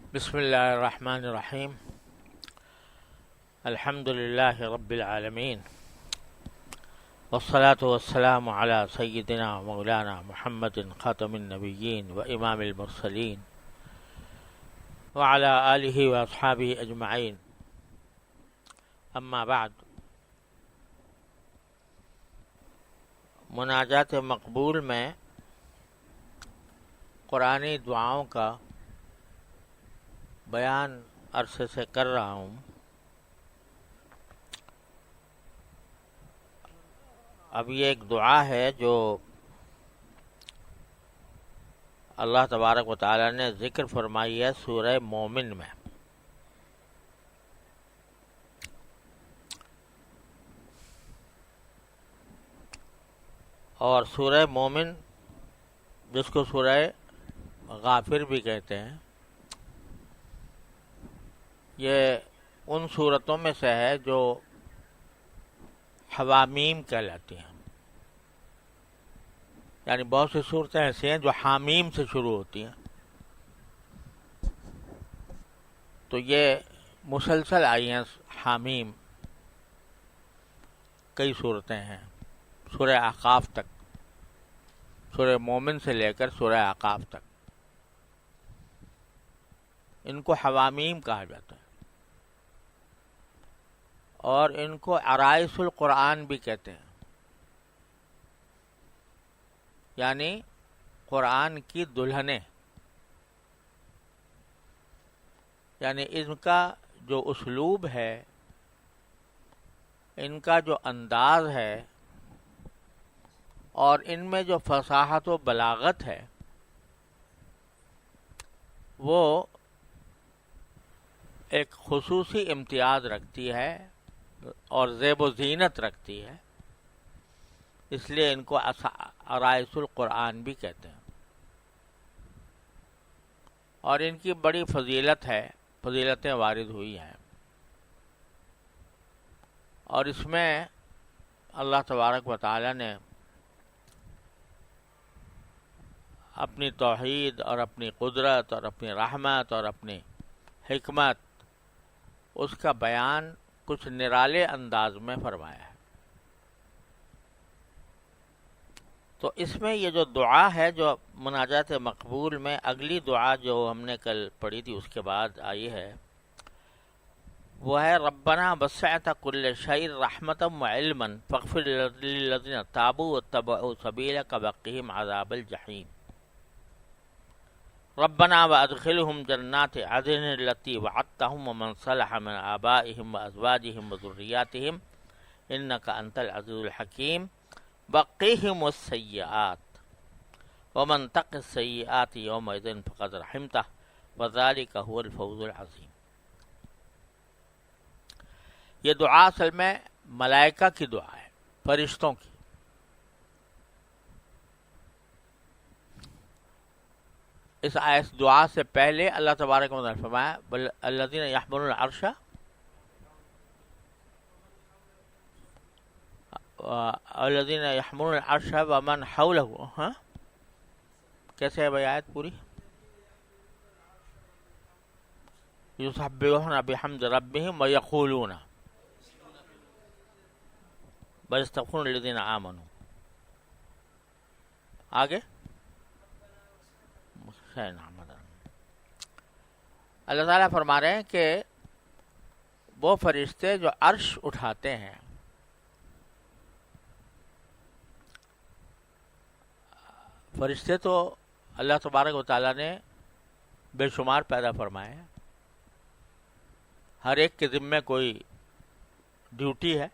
بسم الله الرحمن الرحيم. الحمد لله رب العالمين، والصلاة والسلام على سيدنا مولانا محمد خاتم النبيين وإمام المرسلين وعلى آله وأصحابه أجمعين. أما بعد، مناجات مقبول میں قرآنی دعاؤں کا بیان عرصے سے کر رہا ہوں. اب یہ ایک دعا ہے جو اللہ تبارک و تعالی نے ذکر فرمائی ہے سورہ مومن میں. اور سورہ مومن، جس کو سورہ غافر بھی کہتے ہیں، یہ ان صورتوں میں سے ہے جو حوامیم کہلاتی ہیں. یعنی بہت سی صورتیں ایسی ہیں جو حامیم سے شروع ہوتی ہیں، تو یہ مسلسل آئی ہیں. حامیم کئی صورتیں ہیں سورہ احقاف تک، سورہ مومن سے لے کر سورہ احقاف تک. ان کو حوامیم کہا جاتا ہے، اور ان کو عرائس القرآن بھی کہتے ہیں. یعنی قرآن کی دلہنیں. یعنی ان کا جو اسلوب ہے، ان کا جو انداز ہے، اور ان میں جو فصاحت و بلاغت ہے، وہ ایک خصوصی امتیاز رکھتی ہے اور زیب و زینت رکھتی ہے. اس لیے ان کو عرائس القرآن بھی کہتے ہیں. اور ان کی بڑی فضیلت ہے، فضیلتیں وارد ہوئی ہیں. اور اس میں اللہ تبارک و تعالی نے اپنی توحید اور اپنی قدرت اور اپنی رحمت اور اپنی حکمت، اس کا بیان کچھ نرالے انداز میں فرمایا ہے. تو اس میں یہ جو دعا ہے جو مناجات مقبول میں اگلی دعا جو ہم نے کل پڑھی تھی اس کے بعد آئی ہے، وہ ہے ربنا وسعت کل شیء رحمتا وعلما فاغفر للذین تابوا واتبعوا سبیلک وقہم عذاب الجحیم. ربنا وادخلهم جنات عدن التي وعدتهم ومن صلح من آبائهم وأزواجهم وذرياتهم إنك أنت العزيز الحكيم. وقهم السيئات ومن تق السيئات يومئذ فقد رحمته وذلك هو الفوز العظيم. یہ دعا اصل میں ملائکہ کی دعا ہے، فرشتوں کی. اس دعا سے پہلے اللہ تبارک و تعالی نے فرمایا الذین یحملون العرش الذین یحملون العرش ومن حولہ. ہاں کیسے ہے بھائی آیت پوری؟ یسبحون بحمد ربہم ویقولون ویستغفرون للذین آمنوا. آگے اللہ تعالیٰ فرما رہے ہیں کہ وہ فرشتے جو عرش اٹھاتے ہیں، فرشتے تو اللہ تبارک و تعالیٰ نے بے شمار پیدا فرمائے ہیں. ہر ایک کے ذمے کوئی ڈیوٹی ہے.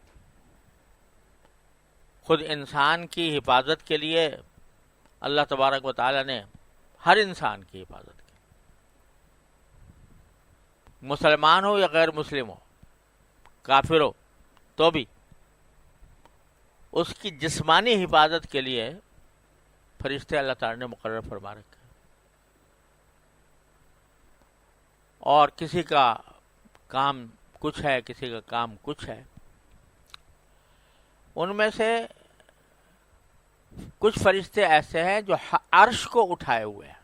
خود انسان کی حفاظت کے لیے اللہ تبارک و تعالیٰ نے ہر انسان کی حفاظت کی، مسلمان ہو یا غیر مسلم ہو، کافر ہو تو بھی اس کی جسمانی حفاظت کے لیے فرشتے اللہ تعالیٰ نے مقرر فرما رکھے. اور کسی کا کام کچھ ہے، کسی کا کام کچھ ہے. ان میں سے کچھ فرشتے ایسے ہیں جو عرش کو اٹھائے ہوئے ہیں.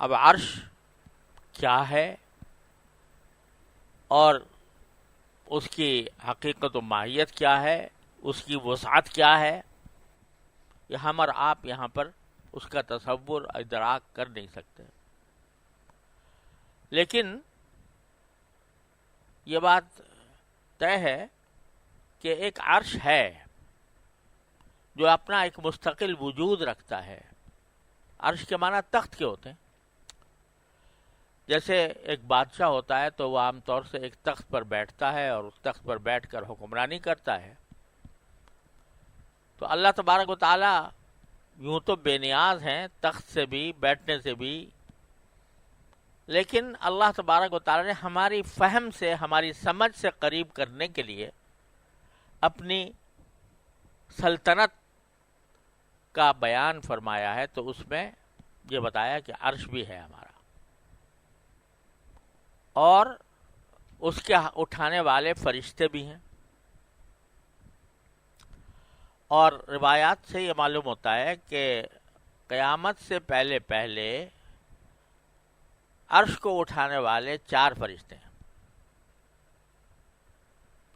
اب عرش کیا ہے اور اس کی حقیقت و ماہیت کیا ہے، اس کی وسعت کیا ہے، یہ ہم اور آپ یہاں پر اس کا تصور ادراک کر نہیں سکتے. لیکن یہ بات طے ہے کہ ایک عرش ہے جو اپنا ایک مستقل وجود رکھتا ہے. عرش کے معنی تخت کے ہوتے ہیں. جیسے ایک بادشاہ ہوتا ہے تو وہ عام طور سے ایک تخت پر بیٹھتا ہے اور اس تخت پر بیٹھ کر حکمرانی کرتا ہے. تو اللہ تبارک و تعالی یوں تو بے نیاز ہیں تخت سے بھی، بیٹھنے سے بھی، لیکن اللہ تبارک و تعالی نے ہماری فہم سے، ہماری سمجھ سے قریب کرنے کے لیے اپنی سلطنت کا بیان فرمایا ہے. تو اس میں یہ بتایا کہ عرش بھی ہے ہمارا، اور اس کے اٹھانے والے فرشتے بھی ہیں. اور روایات سے یہ معلوم ہوتا ہے کہ قیامت سے پہلے پہلے عرش کو اٹھانے والے 4 فرشتے ہیں،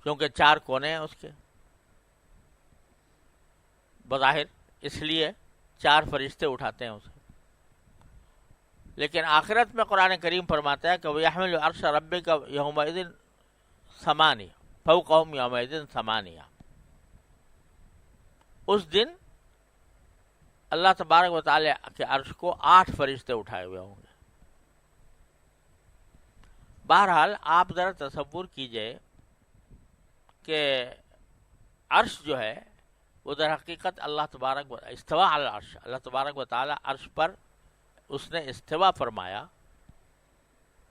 کیونکہ 4 کونے ہیں اس کے. بظاہر اس لیے 4 فرشتے اٹھاتے ہیں اسے. لیکن آخرت میں قرآن کریم فرماتا ہے کہ وَيَحْمِلُ عَرْشَ رَبِّكَ يَوْمَئِذٍ ثَمَانِيَةٌ فَوْقَهُمْ يَوْمَئِذٍ ثَمَانِيَةٌ. اس دن اللہ تبارک و تعالی کے عرش کو 8 فرشتے اٹھائے ہوئے ہوں گے. بہرحال آپ ذرا تصور کیجئے کہ عرش جو ہے وہ در حقیقت اللہ تبارک و استوا علی العرش، اللہ تبارک و تعالی عرش پر اس نے استوا فرمایا.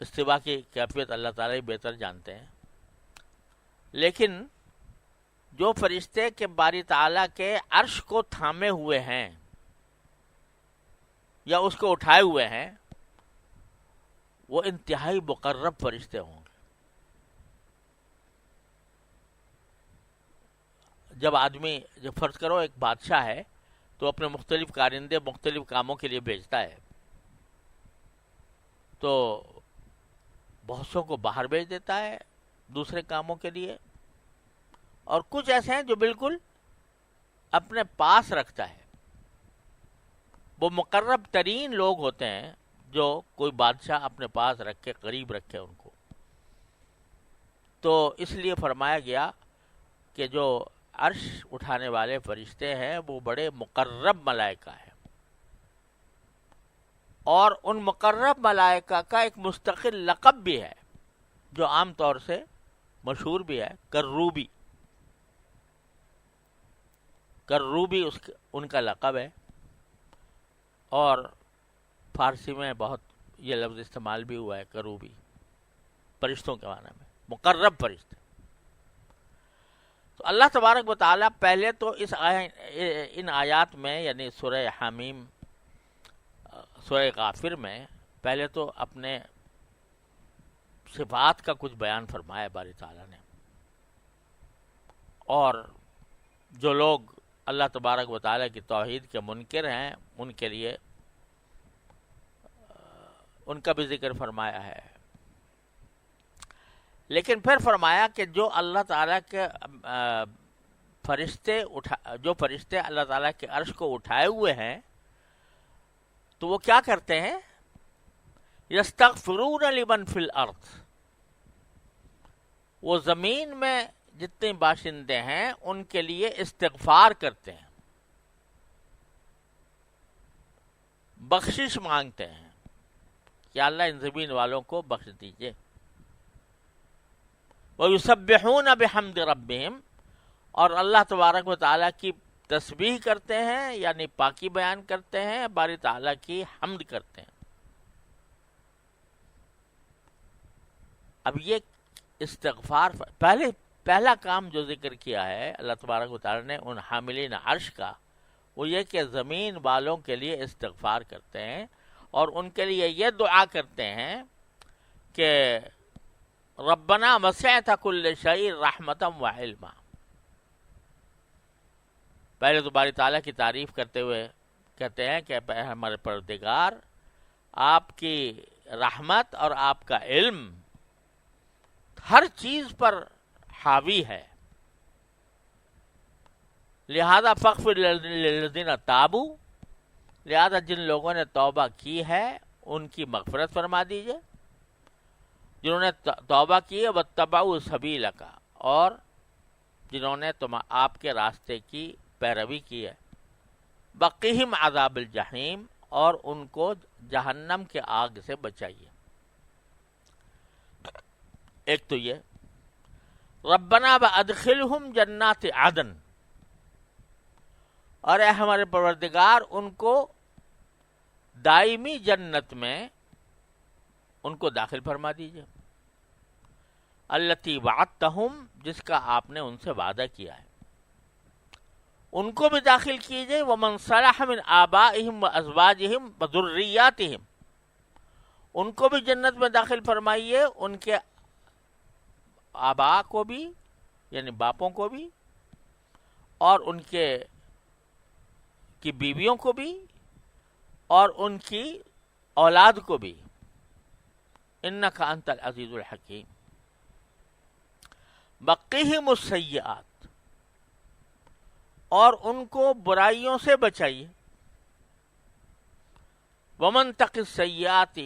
استوا کی کیفیت اللہ تعالی بہتر جانتے ہیں. لیکن جو فرشتے کے باری تعالیٰ کے عرش کو تھامے ہوئے ہیں یا اس کو اٹھائے ہوئے ہیں، وہ انتہائی مقرب فرشتے ہوں گے. جب فرض کرو ایک بادشاہ ہے تو اپنے مختلف کارندے مختلف کاموں کے لیے بھیجتا ہے، تو بہت سو کو باہر بھیج دیتا ہے دوسرے کاموں کے لیے، اور کچھ ایسے ہیں جو بالکل اپنے پاس رکھتا ہے. وہ مقرب ترین لوگ ہوتے ہیں جو کوئی بادشاہ اپنے پاس رکھے، قریب رکھے ان کو. تو اس لیے فرمایا گیا کہ جو عرش اٹھانے والے فرشتے ہیں وہ بڑے مقرب ملائکہ ہیں، اور ان مقرب ملائکہ کا ایک مستقل لقب بھی ہے جو عام طور سے مشہور بھی ہے، کروبی. کروبی ان کا لقب ہے، اور فارسی میں بہت یہ لفظ استعمال بھی ہوا ہے کروبی، فرشتوں کے معنی میں مقرب فرشتے. تو اللہ تبارک و تعالیٰ پہلے تو ان آیات میں، یعنی سورہ حمیم، سورہ غافر میں پہلے تو اپنے صفات کا کچھ بیان فرمایا باری تعالیٰ نے. اور جو لوگ اللہ تبارک و تعالیٰ کی توحید کے منکر ہیں ان کے لیے ان کا بھی ذکر فرمایا ہے. لیکن پھر فرمایا کہ جو اللہ تعالیٰ کے جو فرشتے اللہ تعالیٰ کے عرش کو اٹھائے ہوئے ہیں تو وہ کیا کرتے ہیں؟ یستغفرون لمن فی الارض، وہ زمین میں جتنے باشندے ہیں ان کے لیے استغفار کرتے ہیں، بخشش مانگتے ہیں کہ اللہ ان زمین والوں کو بخش دیجئے. وَيُسَبِّحُونَ بِحَمْدِ رَبِّهِمْ، اور اللہ تبارک و تعالیٰ کی تسبیح کرتے ہیں، یعنی پاکی بیان کرتے ہیں، باری تعالیٰ کی حمد کرتے ہیں. اب یہ استغفار پہلا کام جو ذکر کیا ہے اللہ تبارک و تعالیٰ نے ان حاملین عرش کا، وہ یہ کہ زمین والوں کے لیے استغفار کرتے ہیں اور ان کے لیے یہ دعا کرتے ہیں کہ ربنا وسعت کل شیء رحمتا وعلما. پہلے تو باری تعالیٰ کی تعریف کرتے ہوئے کہتے ہیں کہ ہمارے پروردگار، آپ کی رحمت اور آپ کا علم ہر چیز پر حاوی ہے. لہذا فاغفر للذین تابوا، لہذا جن لوگوں نے توبہ کی ہے ان کی مغفرت فرما دیجئے، جنہوں نے توبہ کی ہے واتبعوا سبیلک، اور جنہوں نے آپ کے راستے کی پیروی کی ہے. بقیہم عذاب الجحیم، اور ان کو جہنم کے آگ سے بچائیے. ایک تو یہ ربنا وادخلہم جنات عدن، اور اے ہمارے پروردگار ان کو دائمی جنت میں ان کو داخل فرما دیجئے. التی وعدتہم، جس کا آپ نے ان سے وعدہ کیا ہے، ان کو بھی داخل کیجئے. ومن صلح من آبائہم وازواجہم وذریاتہم، ان کو بھی جنت میں داخل فرمائیے، ان کے آبا کو بھی یعنی باپوں کو بھی، اور ان کی بیویوں کو بھی، اور ان کی اولاد کو بھی. انک انت العزیز الحکیم. بقیہم السیئات، اور ان کو برائیوں سے بچائیے. ومن تق السیئات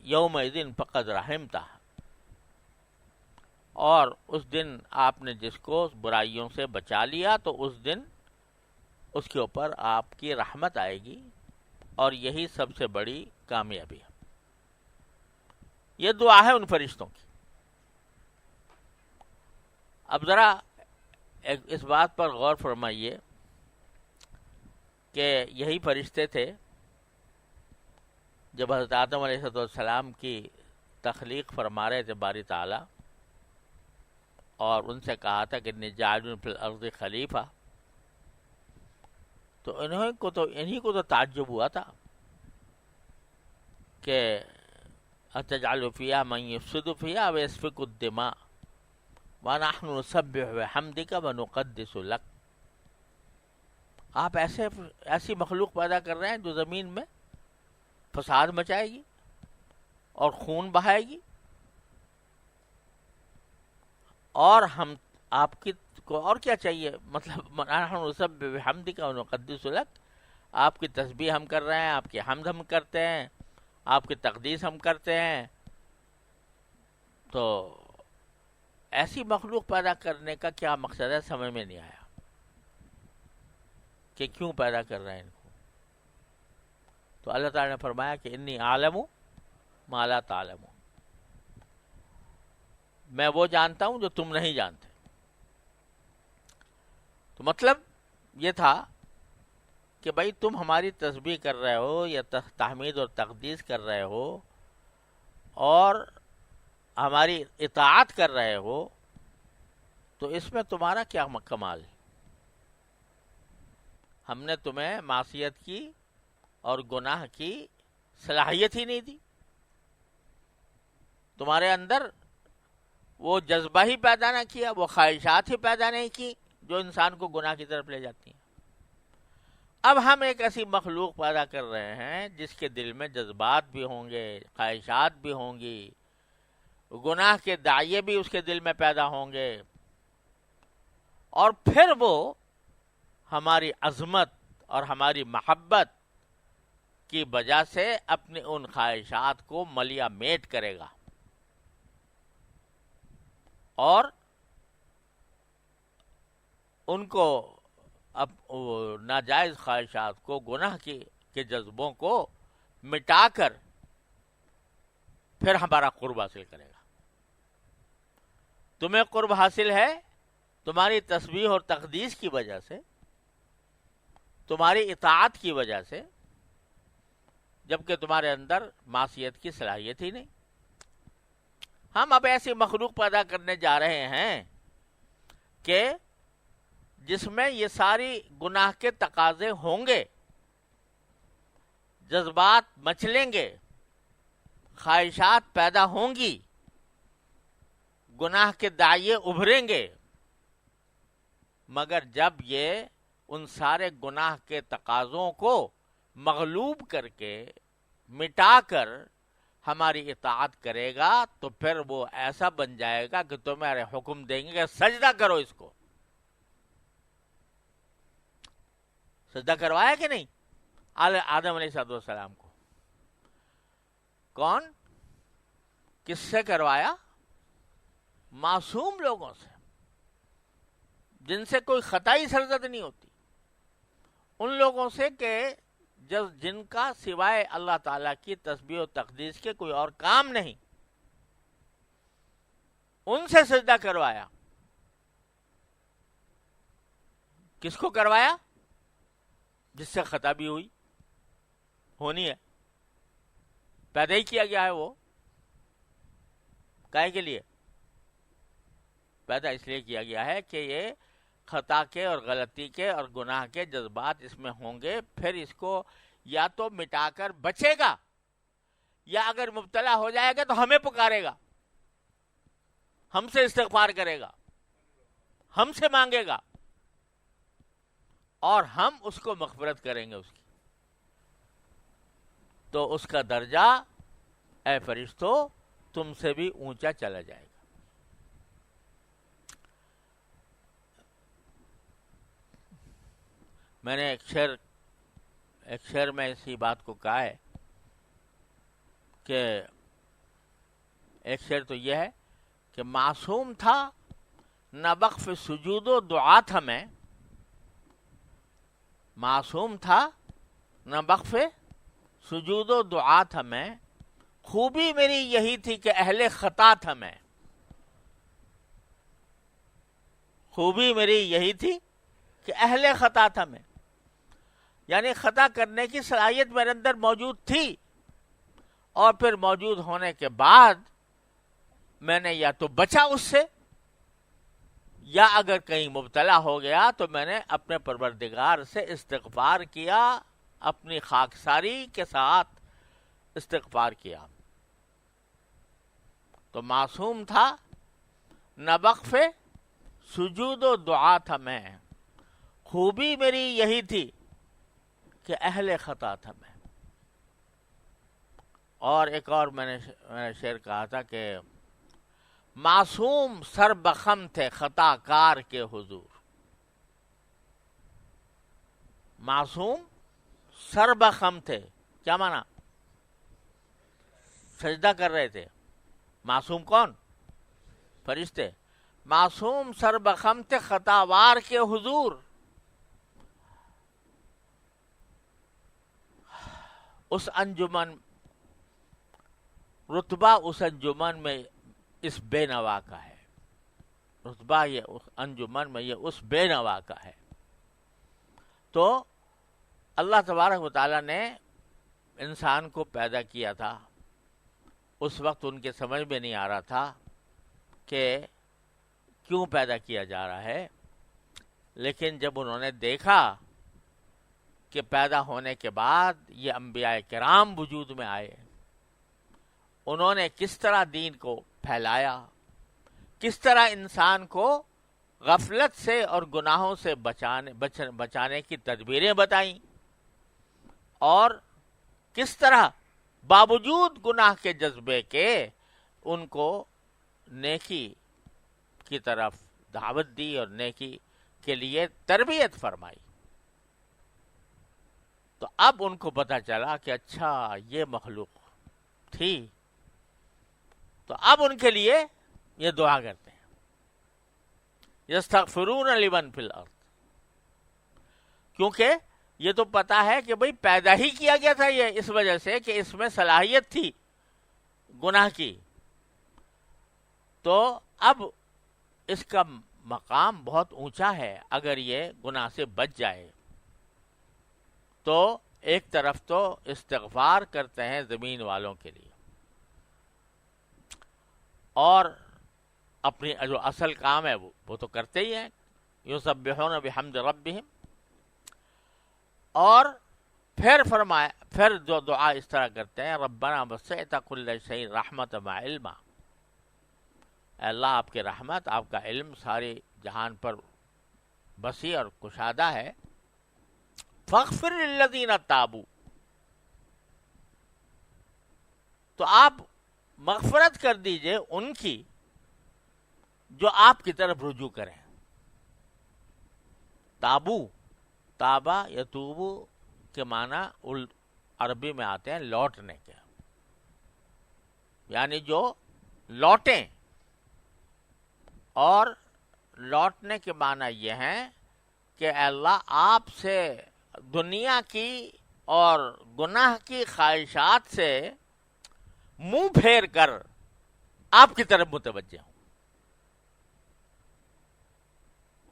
یومئذ فقد رحمتہ، اور اس دن آپ نے جس کو برائیوں سے بچا لیا تو اس دن اس کے اوپر آپ کی رحمت آئے گی، اور یہی سب سے بڑی کامیابی ہے. یہ دعا ہے ان فرشتوں کی. اب ذرا اس بات پر غور فرمائیے کہ یہی فرشتے تھے جب حضرت آدم علیہ السلام کی تخلیق فرما رہے تھے باری تعالیٰ، اور ان سے کہا تھا کہ انی جاعل فی الارض خلیفہ، تو انہی کو تو تعجب ہوا تھا کہ اتجعل فیہا من یفسد فیہا ویسفک الدماء ونحن نسبح بحمدک ونقدس لک. آپ ایسی مخلوق پیدا کر رہے ہیں جو زمین میں فساد مچائے گی اور خون بہائے گی، اور ہم آپ کی کو اور کیا چاہیے؟ مطلب نحن نسبح بحمدک ونقدس لک، آپ کی تسبیح ہم کر رہے ہیں، آپ کی حمد ہم کرتے ہیں، آپ کی تقدیس ہم کرتے ہیں. تو ایسی مخلوق پیدا کرنے کا کیا مقصد ہے؟ سمجھ میں نہیں آیا کہ کیوں پیدا کر رہے ہیں ان کو. تو اللہ تعالیٰ نے فرمایا کہ انی اعلم ما لا تعلمون، میں وہ جانتا ہوں جو تم نہیں جانتے. تو مطلب یہ تھا کہ بھائی تم ہماری تسبیح کر رہے ہو یا تحمید اور تقدیس کر رہے ہو اور ہماری اطاعت کر رہے ہو، تو اس میں تمہارا کیا کمال ہے؟ ہم نے تمہیں معصیت کی اور گناہ کی صلاحیت ہی نہیں دی. تمہارے اندر وہ جذبہ ہی پیدا نہ کیا، وہ خواہشات ہی پیدا نہیں کی جو انسان کو گناہ کی طرف لے جاتی ہیں. اب ہم ایک ایسی مخلوق پیدا کر رہے ہیں جس کے دل میں جذبات بھی ہوں گے، خواہشات بھی ہوں گی، گناہ کے داعیے بھی اس کے دل میں پیدا ہوں گے، اور پھر وہ ہماری عظمت اور ہماری محبت کی وجہ سے اپنی ان خواہشات کو ملیا میٹ کرے گا، اور ان کو اب ناجائز خواہشات کو، گناہ کے جذبوں کو مٹا کر پھر ہمارا قرب حاصل کرے گا. تمہیں قرب حاصل ہے تمہاری تسبیح اور تقدیس کی وجہ سے، تمہاری اطاعت کی وجہ سے، جبکہ تمہارے اندر معصیت کی صلاحیت ہی نہیں. ہم اب ایسی مخلوق پیدا کرنے جا رہے ہیں کہ جس میں یہ ساری گناہ کے تقاضے ہوں گے، جذبات مچلیں گے، خواہشات پیدا ہوں گی، گناہ کے داعیے ابھریں گے، مگر جب یہ ان سارے گناہ کے تقاضوں کو مغلوب کر کے مٹا کر ہماری اطاعت کرے گا تو پھر وہ ایسا بن جائے گا کہ تمہارے حکم دیں گے کہ سجدہ کرو اس کو. سجدہ کروایا کہ نہیں آدم علیہ السلام کو؟ کون؟ کس سے کروایا؟ معصوم لوگوں سے، جن سے کوئی خطائی سرزد نہیں ہوتی، ان لوگوں سے کہ جن کا سوائے اللہ تعالیٰ کی تسبیح و تقدیس کے کوئی اور کام نہیں، ان سے سجدہ کروایا. کس کو کروایا؟ جس سے خطا بھی ہونی ہے، پیدا ہی کیا گیا ہے. وہ کائے کے لیے پیدا؟ اس لیے کیا گیا ہے کہ یہ خطا کے اور غلطی کے اور گناہ کے جذبات اس میں ہوں گے، پھر اس کو یا تو مٹا کر بچے گا، یا اگر مبتلا ہو جائے گا تو ہمیں پکارے گا، ہم سے استغفار کرے گا، ہم سے مانگے گا، اور ہم اس کو مغفرت کریں گے اس کی. تو اس کا درجہ اے فرشتو تم سے بھی اونچا چلا جائے گا. میں نے ایک شعر میں اسی بات کو کہا ہے کہ ایک شعر تو یہ ہے کہ معصوم تھا نہ وقف سجود و دعا تھا میں، معصوم تھا نہ وقف سجود و دعا تھا میں، خوبی میری یہی تھی کہ اہل خطا تھا میں. خوبی میری یہی تھی کہ اہل خطا تھا میں، یعنی خطا کرنے کی صلاحیت میرے اندر موجود تھی، اور پھر موجود ہونے کے بعد میں نے یا تو بچا اس سے، یا اگر کہیں مبتلا ہو گیا تو میں نے اپنے پروردگار سے استغفار کیا، اپنی خاکساری کے ساتھ استغفار کیا. تو معصوم تھا نہ وقف سجود و دعا تھا میں، خوبی میری یہی تھی کہ اہل خطا تھا میں. اور ایک اور میں نے شعر کہا تھا کہ معصوم سر بخم تھے خطا کار کے حضور. معصوم سر بخم تھے، کیا مانا؟ سجدہ کر رہے تھے. معصوم کون؟ فرشتے. معصوم سر بخم تھے خطا وار کے حضور. اس انجمن رتبہ اس انجمن میں اس بے نوا کا ہے، رتبہ یہ اس انجمن میں یہ اس بے نوا کا ہے. تو اللہ تبارک و تعالیٰ نے انسان کو پیدا کیا تھا، اس وقت ان کے سمجھ میں نہیں آ رہا تھا کہ کیوں پیدا کیا جا رہا ہے، لیکن جب انہوں نے دیکھا کہ پیدا ہونے کے بعد یہ انبیاء کرام وجود میں آئے، انہوں نے کس طرح دین کو پھیلایا، کس طرح انسان کو غفلت سے اور گناہوں سے بچانے کی تدبیریں بتائیں، اور کس طرح باوجود گناہ کے جذبے کے ان کو نیکی کی طرف دعوت دی اور نیکی کے لیے تربیت فرمائی. تو اب ان کو پتہ چلا کہ اچھا یہ مخلوق تھی، تو اب ان کے لیے یہ دعا کرتے ہیں یستغفرون لمن فی الارض، کیونکہ یہ تو پتا ہے کہ بھئی پیدا ہی کیا گیا تھا یہ اس وجہ سے کہ اس میں صلاحیت تھی گناہ کی. تو اب اس کا مقام بہت اونچا ہے. اگر یہ گناہ سے بچ جائے تو ایک طرف تو استغفار کرتے ہیں زمین والوں کے لیے، اور اپنی جو اصل کام ہے وہ تو کرتے ہی ہیں، یسبحون بحمد ربہم. اور پھر فرمایا، پھر جو دعا اس طرح کرتے ہیں ربنا وسعت کل شیء رحمت و علما، اے اللہ آپ کی رحمت، آپ کا علم سارے جہان پر وسیع اور کشادہ ہے. فاغفر للذین تابوا، تو آپ مغفرت کر دیجئے ان کی جو آپ کی طرف رجوع کریں. تابو، تابا یتوبو کے معنی عربی میں آتے ہیں لوٹنے کے، یعنی جو لوٹیں. اور لوٹنے کے معنی یہ ہیں کہ اے اللہ آپ سے دنیا کی اور گناہ کی خواہشات سے منہ پھیر کر آپ کی طرف متوجہ ہوں.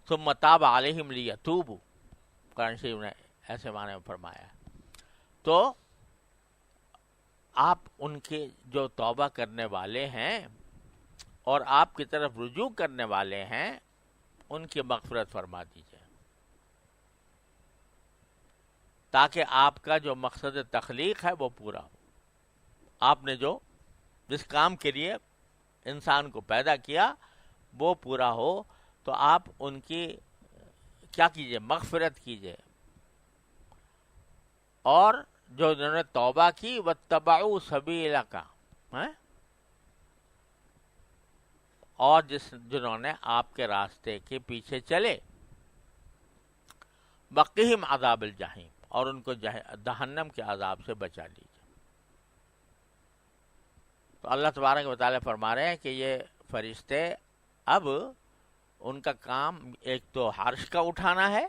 ثم تاب علیہم لیتوبوا، قرآن شریف نے ایسے معنی میں فرمایا. تو آپ ان کے جو توبہ کرنے والے ہیں اور آپ کی طرف رجوع کرنے والے ہیں ان کی مغفرت فرما دیجیے، تاکہ آپ کا جو مقصد تخلیق ہے وہ پورا ہو. آپ نے جس کام کے لیے انسان کو پیدا کیا وہ پورا ہو. تو آپ ان کی کیا کیجئے؟ مغفرت کیجئے. اور جو جنہوں نے توبہ کی واتبعوا سبیلک، اور جنہوں نے آپ کے راستے کے پیچھے چلے، وقہم عذاب الجحیم، اور ان کو جہنم کے عذاب سے بچا لیجیے. تو اللہ تبارک و تعالیٰ فرما رہے ہیں کہ یہ فرشتے اب ان کا کام ایک تو عرش کا اٹھانا ہے،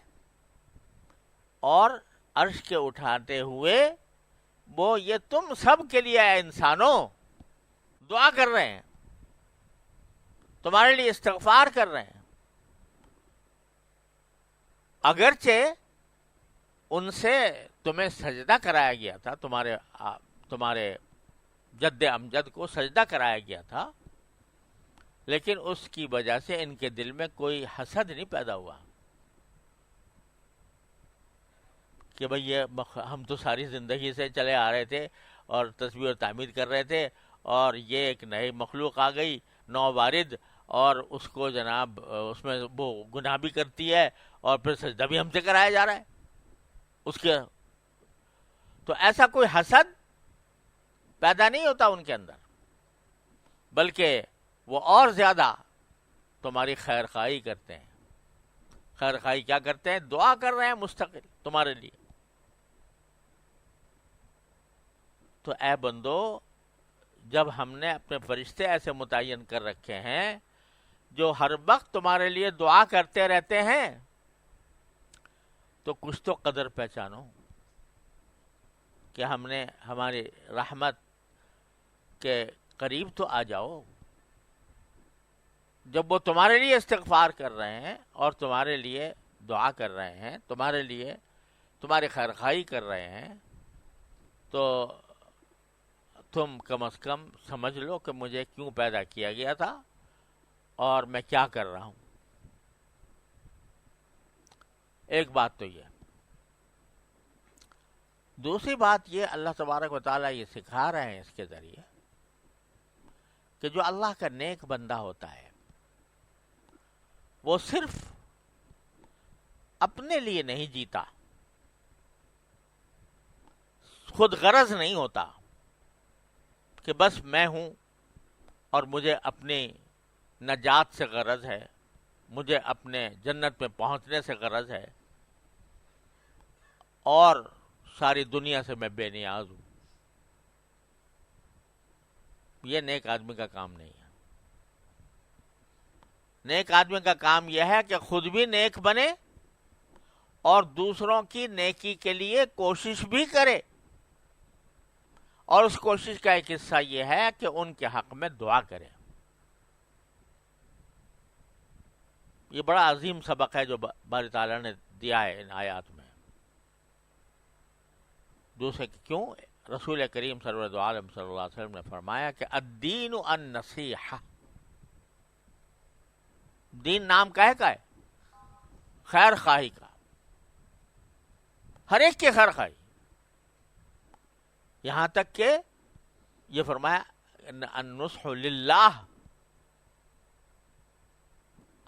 اور عرش کے اٹھاتے ہوئے وہ یہ تم سب کے لیے اے انسانوں دعا کر رہے ہیں، تمہارے لیے استغفار کر رہے ہیں. اگرچہ ان سے تمہیں سجدہ کرایا گیا تھا، تمہارے جد امجد کو سجدہ کرایا گیا تھا، لیکن اس کی وجہ سے ان کے دل میں کوئی حسد نہیں پیدا ہوا کہ بھئی یہ ہم تو ساری زندگی سے چلے آ رہے تھے اور تسبیح و تعمید کر رہے تھے، اور یہ ایک نئی مخلوق آ گئی نو وارد، اور اس کو جناب اس میں وہ گناہ بھی کرتی ہے اور پھر سجدہ بھی ہم سے کرایا جا رہا ہے اس کے. تو ایسا کوئی حسد پیدا نہیں ہوتا ان کے اندر، بلکہ وہ اور زیادہ تمہاری خیر خواہی کرتے ہیں. خیر خواہی کیا کرتے ہیں؟ دعا کر رہے ہیں مستقل تمہارے لیے. تو اے بندو، جب ہم نے اپنے فرشتے ایسے متعین کر رکھے ہیں جو ہر وقت تمہارے لیے دعا کرتے رہتے ہیں، تو کچھ تو قدر پہچانو کہ ہم نے ہماری رحمت کے قریب تو آ جاؤ. جب وہ تمہارے لیے استغفار کر رہے ہیں اور تمہارے لیے دعا کر رہے ہیں، تمہارے لیے تمہاری خیرخواہی کر رہے ہیں، تو تم کم از کم سمجھ لو کہ مجھے کیوں پیدا کیا گیا تھا اور میں کیا کر رہا ہوں. ایک بات تو یہ. دوسری بات یہ، اللہ تبارک و تعالیٰ یہ سکھا رہے ہیں اس کے ذریعے کہ جو اللہ کا نیک بندہ ہوتا ہے وہ صرف اپنے لیے نہیں جیتا، خود غرض نہیں ہوتا کہ بس میں ہوں اور مجھے اپنی نجات سے غرض ہے، مجھے اپنے جنت میں پہنچنے سے غرض ہے، اور ساری دنیا سے میں بے نیاز ہوں. یہ نیک آدمی کا کام نہیں ہے. نیک آدمی کا کام یہ ہے کہ خود بھی نیک بنے اور دوسروں کی نیکی کے لیے کوشش بھی کرے، اور اس کوشش کا ایک حصہ یہ ہے کہ ان کے حق میں دعا کرے. یہ بڑا عظیم سبق ہے جو باری تعالیٰ نے دیا ہے ان آیات میں. دوسرے کیوں؟ رسول کریم صلی اللہ علیہ وسلم نے فرمایا کہ الدین النصیحہ. دین نام کا ہے خیر خواہی کا، ہر ایک کی خیر خواہی. یہاں تک کہ یہ فرمایا النصح للہ.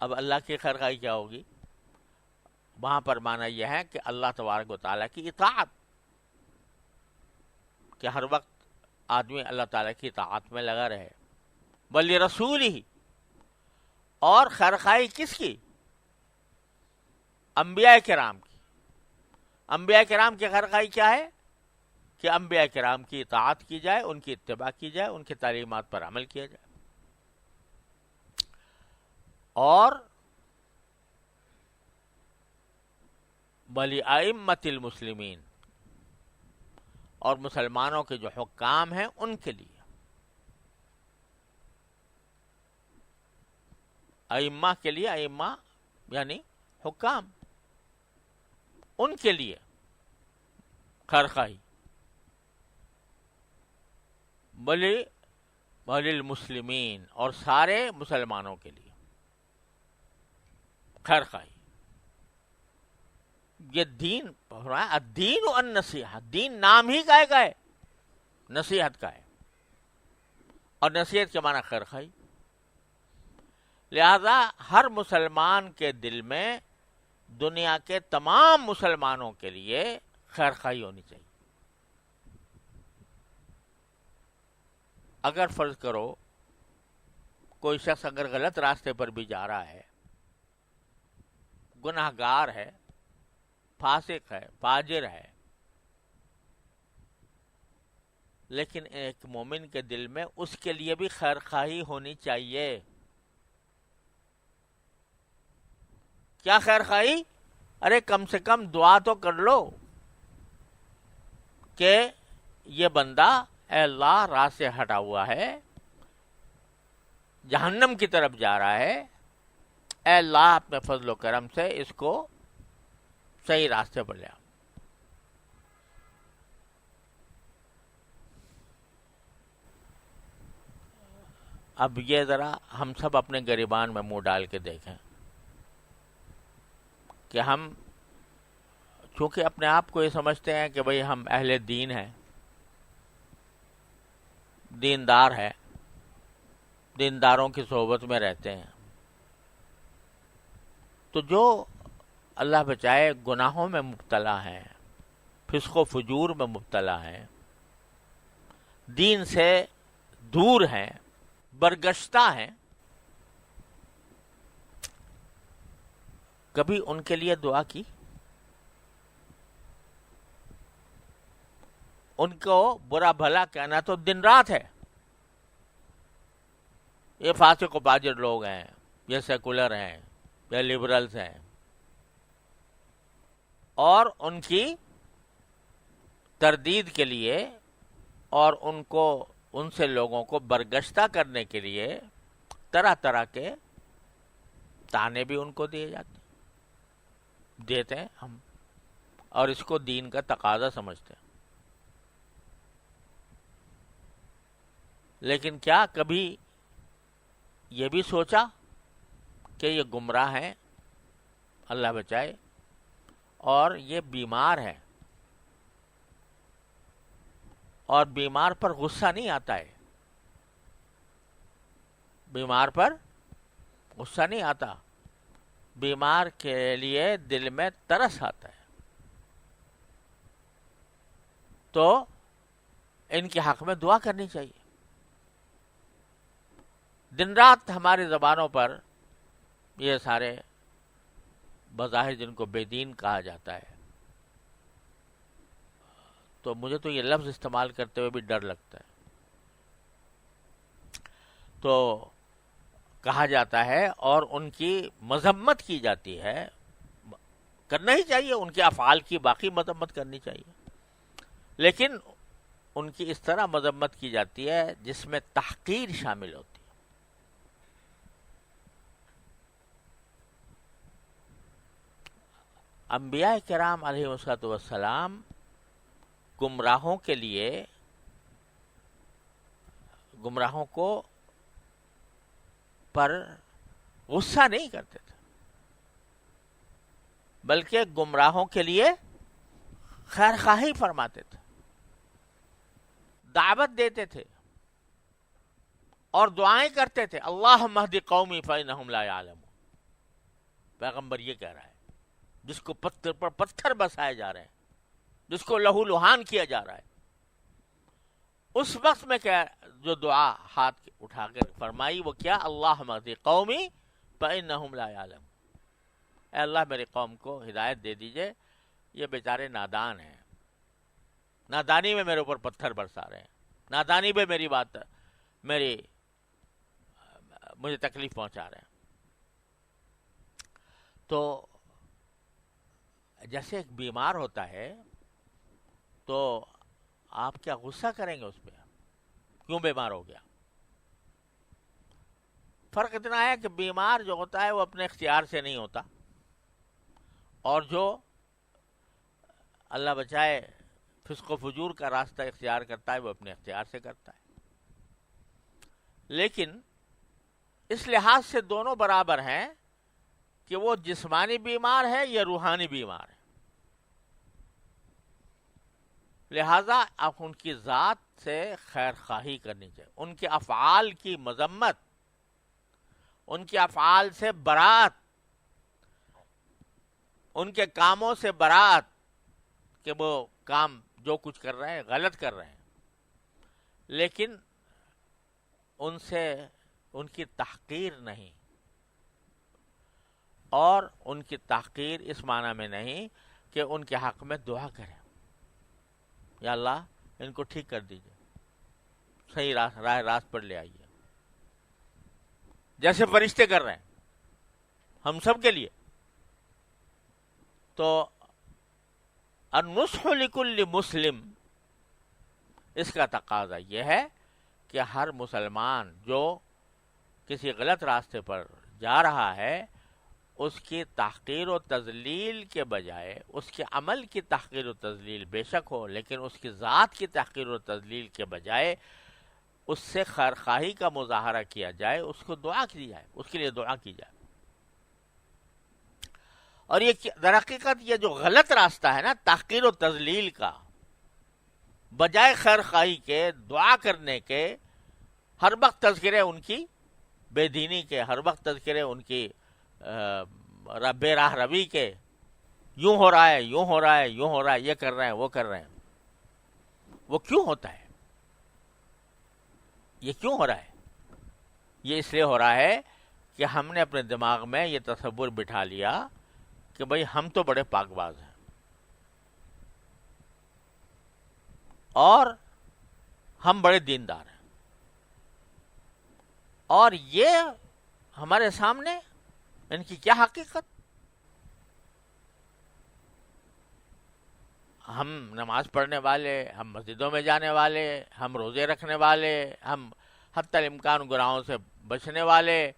اب اللہ کی خیر خواہی کیا ہوگی؟ وہاں پر معنی یہ ہے کہ اللہ تبارک و تعالیٰ کی اطاعت، کہ ہر وقت آدمی اللہ تعالیٰ کی اطاعت میں لگا رہے. بلی رسول ہی. اور خیرخواہی کس کی؟ انبیاء کرام کی. انبیاء کرام کی خیرخواہی کیا ہے؟ کہ انبیاء کرام کی اطاعت کی جائے، ان کی اتباع کی جائے، ان کی تعلیمات پر عمل کیا جائے. اور ولی ائمۃ المسلمین، اور مسلمانوں کے جو حکام ہیں ان کے لیے. ائمہ کے لیے، ائمہ یعنی حکام، ان کے لیے خیرخواہی. ولی المسلمین، اور سارے مسلمانوں کے لیے خیرخواہی. یہ دین الدین والنصیحہ، دین نام ہی کا ہے، نصیحت کا ہے، اور نصیحت کے معنی خیرخواہی. لہذا ہر مسلمان کے دل میں دنیا کے تمام مسلمانوں کے لیے خیرخواہی ہونی چاہیے. اگر فرض کرو کوئی شخص اگر غلط راستے پر بھی جا رہا ہے، گناہ گار ہے، فاسق ہے، فاجر ہے، لیکن ایک مومن کے دل میں اس کے لیے بھی خیرخواہی ہونی چاہیے. کیا خیرخواہی؟ ارے کم سے کم دعا تو کر لو کہ یہ بندہ اے اللہ راہ سے ہٹا ہوا ہے، جہنم کی طرف جا رہا ہے، اے اللہ اپنے فضل و کرم سے اس کو صحیح راستے پر لے آؤ. اب یہ ذرا ہم سب اپنے گریبان میں منہ ڈال کے دیکھیں کہ ہم چونکہ اپنے آپ کو یہ سمجھتے ہیں کہ بھئی ہم اہل دین ہیں، دیندار ہیں، دینداروں کی صحبت میں رہتے ہیں، تو جو اللہ بچائے گناہوں میں مبتلا ہیں، فسق و فجور میں مبتلا ہیں، دین سے دور ہیں، برگشتہ ہیں، کبھی ان کے لیے دعا کی؟ ان کو برا بھلا کہنا تو دن رات ہے. یہ فاسق و فاجر لوگ ہیں، یہ سیکولر ہیں، یہ لبرلز ہیں، اور ان کی تردید کے لیے اور ان سے لوگوں کو برگشتہ کرنے کے لیے طرح طرح کے تانے بھی ان کو دیتے ہیں ہم، اور اس کو دین کا تقاضا سمجھتے ہیں. لیکن کیا کبھی یہ بھی سوچا کہ یہ گمراہ ہیں، اللہ بچائے، اور یہ بیمار ہے، اور بیمار پر غصہ نہیں آتا ہے، بیمار پر غصہ نہیں آتا، بیمار کے لیے دل میں ترس آتا ہے. تو ان کے حق میں دعا کرنی چاہیے. دن رات ہماری زبانوں پر یہ سارے بظاہر جن کو بے دین کہا جاتا ہے، تو مجھے تو یہ لفظ استعمال کرتے ہوئے بھی ڈر لگتا ہے. تو کہا جاتا ہے اور ان کی مذمت کی جاتی ہے، کرنا ہی چاہیے، ان کے افعال کی باقی مذمت کرنی چاہیے، لیکن ان کی اس طرح مذمت کی جاتی ہے جس میں تحقیر شامل ہوتی ہے. انبیاء کرام علیہ الصلوۃ والسلام گمراہوں کے لیے، گمراہوں کو پر غصہ نہیں کرتے تھے، بلکہ گمراہوں کے لیے خیر خواہی فرماتے تھے، دعوت دیتے تھے اور دعائیں کرتے تھے. اللہم اہد قومی فانہم لا یعلمون. پیغمبر یہ کہہ رہا ہے جس کو پتھر پر پتھر بسائے جا رہے ہیں، جس کو لہو لہان کیا جا رہا ہے، اس وقت میں کیا جو دعا ہاتھ اٹھا کر فرمائی وہ کیا؟ اللہم اہد قومی فانہم لا یعلمون، اے اللہ میری قوم کو ہدایت دے دیجئے، یہ بیچارے نادان ہیں، نادانی میں میرے اوپر پتھر برسا رہے ہیں، نادانی میں مجھے تکلیف پہنچا رہے ہیں۔ تو جیسے ایک بیمار ہوتا ہے تو آپ کیا غصہ کریں گے اس پہ؟ کیوں بیمار ہو گیا؟ فرق اتنا ہے کہ بیمار جو ہوتا ہے وہ اپنے اختیار سے نہیں ہوتا، اور جو اللہ بچائے فسق و فجور کا راستہ اختیار کرتا ہے وہ اپنے اختیار سے کرتا ہے۔ لیکن اس لحاظ سے دونوں برابر ہیں کہ وہ جسمانی بیمار ہے یا روحانی بیمار ہے، لہذا آپ ان کی ذات سے خیر خواہی کرنی چاہیے، ان کے افعال کی مذمت، ان کے افعال سے برات، ان کے کاموں سے برات کہ وہ کام جو کچھ کر رہے ہیں غلط کر رہے ہیں، لیکن ان سے ان کی تحقیر نہیں، اور ان کی تحقیر اس معنی میں نہیں کہ ان کے حق میں دعا کریں، یا اللہ ان کو ٹھیک کر دیجئے، صحیح راہ راست پر لے آئیے، جیسے فرشتے کر رہے ہیں ہم سب کے لیے۔ تو النصح لکل مسلم، اس کا تقاضا یہ ہے کہ ہر مسلمان جو کسی غلط راستے پر جا رہا ہے اس کی تحقیر و تذلیل کے بجائے، اس کے عمل کی تحقیر و تذلیل بے شک ہو، لیکن اس کی ذات کی تحقیر و تذلیل کے بجائے اس سے خیرخواہی کا مظاہرہ کیا جائے، اس کو دعا کی جائے، اس کے لیے دعا کی جائے۔ اور یہ در حقیقت یہ جو غلط راستہ ہے نا تحقیر و تذلیل کا، بجائے خیرخواہی کے، دعا کرنے کے، ہر وقت تذکرے ان کی بے دینی کے، ہر وقت تذکرے ان کی بے راہ روی کے، یوں ہو رہا ہے، یوں ہو رہا ہے، یوں ہو رہا ہے، یہ کر رہے ہیں، وہ کر رہے ہیں، وہ کیوں ہوتا ہے؟ یہ کیوں ہو رہا ہے؟ یہ اس لیے ہو رہا ہے کہ ہم نے اپنے دماغ میں یہ تصور بٹھا لیا کہ بھئی ہم تو بڑے پاک باز ہیں، اور ہم بڑے دیندار ہیں، اور یہ ہمارے سامنے ان کی کیا حقیقت؟ ہم نماز پڑھنے والے، ہم مسجدوں میں جانے والے، ہم روزے رکھنے والے، ہم حتی الامکان گناہوں سے بچنے والے،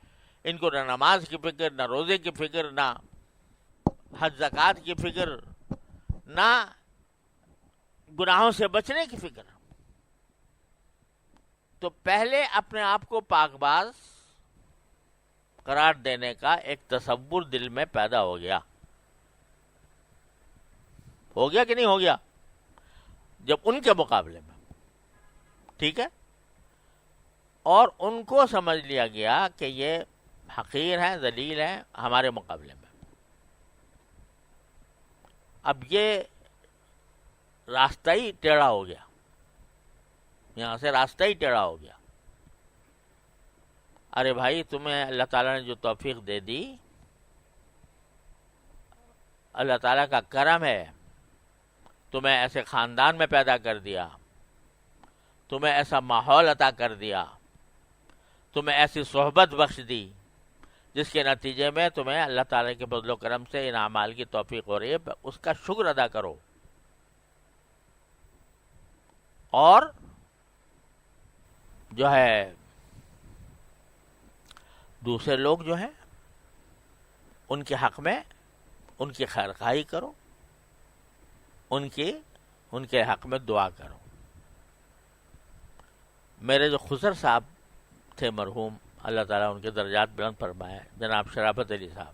ان کو نہ نماز کی فکر، نہ روزے کی فکر، نہ حج زکوٰۃ کی فکر، نہ گناہوں سے بچنے کی فکر۔ تو پہلے اپنے آپ کو پاک باز قرار دینے کا ایک تصور دل میں پیدا ہو گیا کہ نہیں ہو گیا؟ جب ان کے مقابلے میں، ٹھیک ہے، اور ان کو سمجھ لیا گیا کہ یہ حقیر ہیں، ذلیل ہیں ہمارے مقابلے میں۔ اب یہ راستہ ہی ٹیڑھا ہو گیا، یہاں سے راستہ ہی ٹیڑھا ہو گیا۔ ارے بھائی، تمہیں اللہ تعالیٰ نے جو توفیق دے دی، اللہ تعالیٰ کا کرم ہے، تمہیں ایسے خاندان میں پیدا کر دیا، تمہیں ایسا ماحول عطا کر دیا، تمہیں ایسی صحبت بخش دی جس کے نتیجے میں تمہیں اللہ تعالیٰ کے فضل و کرم سے ان اعمال کی توفیق ہو رہی ہے، اس کا شکر ادا کرو۔ اور جو ہے دوسرے لوگ جو ہیں ان کے حق میں ان کی خیرخواہی کرو، ان کے حق میں دعا کرو۔ میرے جو خسر صاحب تھے مرحوم، اللہ تعالیٰ ان کے درجات بلند فرمائے، جناب شرافت علی صاحب،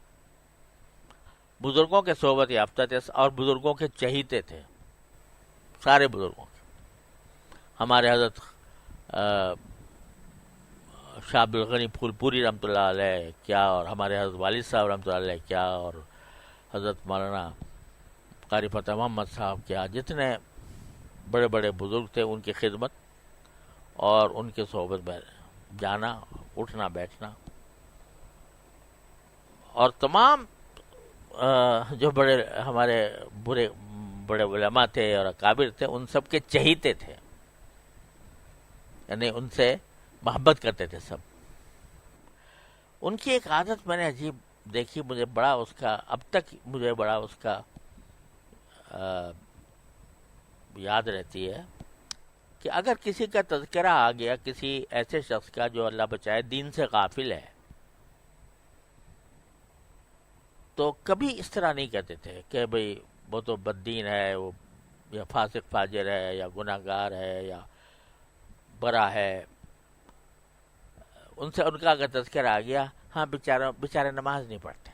بزرگوں کے صحبت یافتہ تھے اور بزرگوں کے چہیتے تھے، سارے بزرگوں کے۔ ہمارے حضرت شاہ عبدالغنی پھول پوری رحمۃ اللہ علیہ کیا، اور ہمارے حضرت والد صاحب رحمۃ اللہ علیہ کیا، اور حضرت مولانا قاری فتح محمد صاحب کیا، جتنے بڑے بڑے بزرگ تھے ان کی خدمت اور ان کے صحبت میں جانا، اٹھنا بیٹھنا، اور تمام جو بڑے ہمارے بڑے علماء تھے اور اکابر تھے، ان سب کے چہیتے تھے، یعنی ان سے محبت کرتے تھے سب. ان کی ایک عادت میں نے عجیب دیکھی، مجھے بڑا اس کا اب تک مجھے بڑا اس کا یاد رہتی ہے کہ اگر کسی کا تذکرہ آ گیا کسی ایسے شخص کا جو اللہ بچائے دین سے غافل ہے، تو کبھی اس طرح نہیں کہتے تھے کہ بھئی وہ تو بددین ہے، وہ یا فاسق فاجر ہے، یا گناہ گار ہے، یا برا ہے. ان سے ان کا اگر تذکرہ آ گیا، ہاں بیچارے نماز نہیں پڑھتے،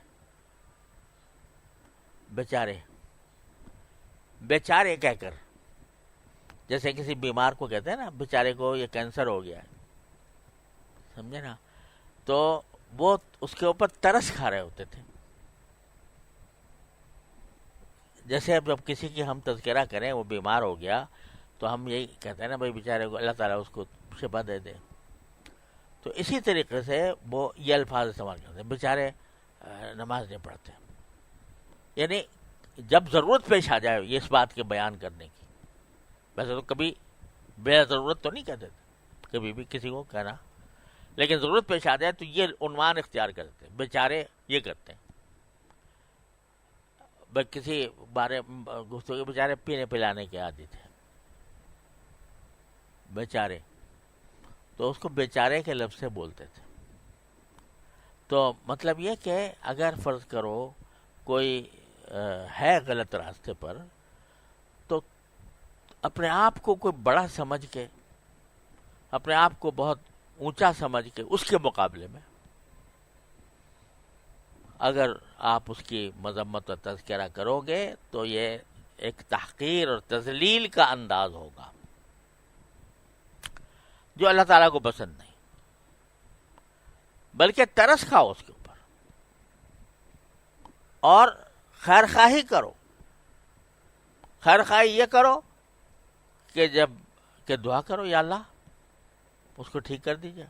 بیچارے کہہ کر، جیسے کسی بیمار کو کہتے ہیں نا بیچارے کو یہ کینسر ہو گیا ہے، سمجھے نا، تو وہ اس کے اوپر ترس کھا رہے ہوتے تھے. جیسے اب جب کسی کی ہم تذکرہ کریں، وہ بیمار ہو گیا، تو ہم یہی کہتے ہیں نا بھائی بیچارے کو اللہ تعالیٰ اس کو شفا دے دے. تو اسی طریقے سے وہ یہ الفاظ استعمال کرتے ہیں، بیچارے نماز نہیں پڑھتے. یعنی جب ضرورت پیش آ جائے یہ اس بات کے بیان کرنے کی، ویسے تو کبھی بے ضرورت تو نہیں کہتے تھے کبھی بھی کسی کو کہنا، لیکن ضرورت پیش آ جائے تو یہ عنوان اختیار کرتے ہیں، بیچارے یہ کرتے ہیں. کسی بارے گفتگو، بیچارے پینے پلانے کے عادی تھے بیچارے، تو اس کو بیچارے کے لفظ سے بولتے تھے. تو مطلب یہ کہ اگر فرض کرو کوئی ہے غلط راستے پر، تو اپنے آپ کو کوئی بڑا سمجھ کے، اپنے آپ کو بہت اونچا سمجھ کے، اس کے مقابلے میں اگر آپ اس کی مذمت و تذکرہ کرو گے تو یہ ایک تحقیر اور تذلیل کا انداز ہوگا جو اللہ تعالیٰ کو پسند نہیں، بلکہ ترس کھاؤ اس کے اوپر اور خیر خواہی کرو. خیر خواہی یہ کرو کہ دعا کرو، یا اللہ اس کو ٹھیک کر دیجئے،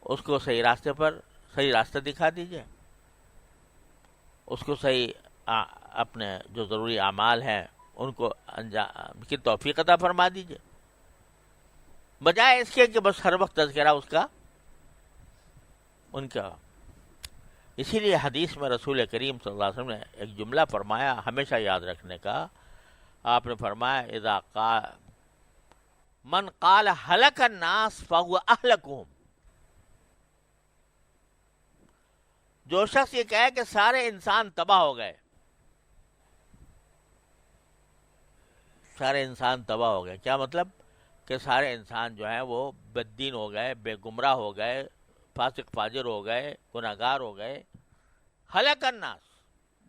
اس کو صحیح راستہ دکھا دیجئے، اس کو صحیح اپنے جو ضروری اعمال ہیں ان کو انجام کی توفیق عطا فرما دیجئے، بجائے اس کے کہ بس ہر وقت تذکرہ اس کا ان کا. اسی لیے حدیث میں رسول کریم صلی اللہ علیہ وسلم نے ایک جملہ فرمایا ہمیشہ یاد رکھنے کا. آپ نے فرمایا اذا قال من قال هلك الناس فهو اهلكهم، جو شخص یہ کہے کہ سارے انسان تباہ ہو گئے، سارے انسان تباہ ہو گئے، کیا مطلب؟ کہ سارے انسان جو ہیں وہ بددین ہو گئے، بے گمراہ ہو گئے، فاسق فاجر ہو گئے، گناہگار ہو گئے. ہلاک الناس،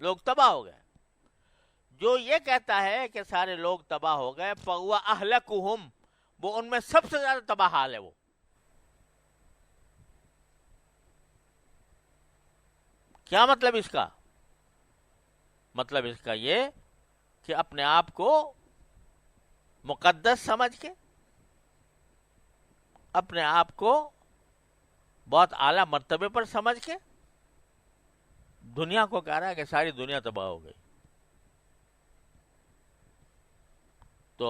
لوگ تباہ ہو گئے. جو یہ کہتا ہے کہ سارے لوگ تباہ ہو گئے، فَهُوَ أَهْلَكُهُمْ، وہ ان میں سب سے زیادہ تباہ حال ہے. وہ کیا مطلب اس کا؟ مطلب اس کا یہ کہ اپنے آپ کو مقدس سمجھ کے، اپنے آپ کو بہت اعلیٰ مرتبے پر سمجھ کے دنیا کو کہہ رہا ہے کہ ساری دنیا تباہ ہو گئی. تو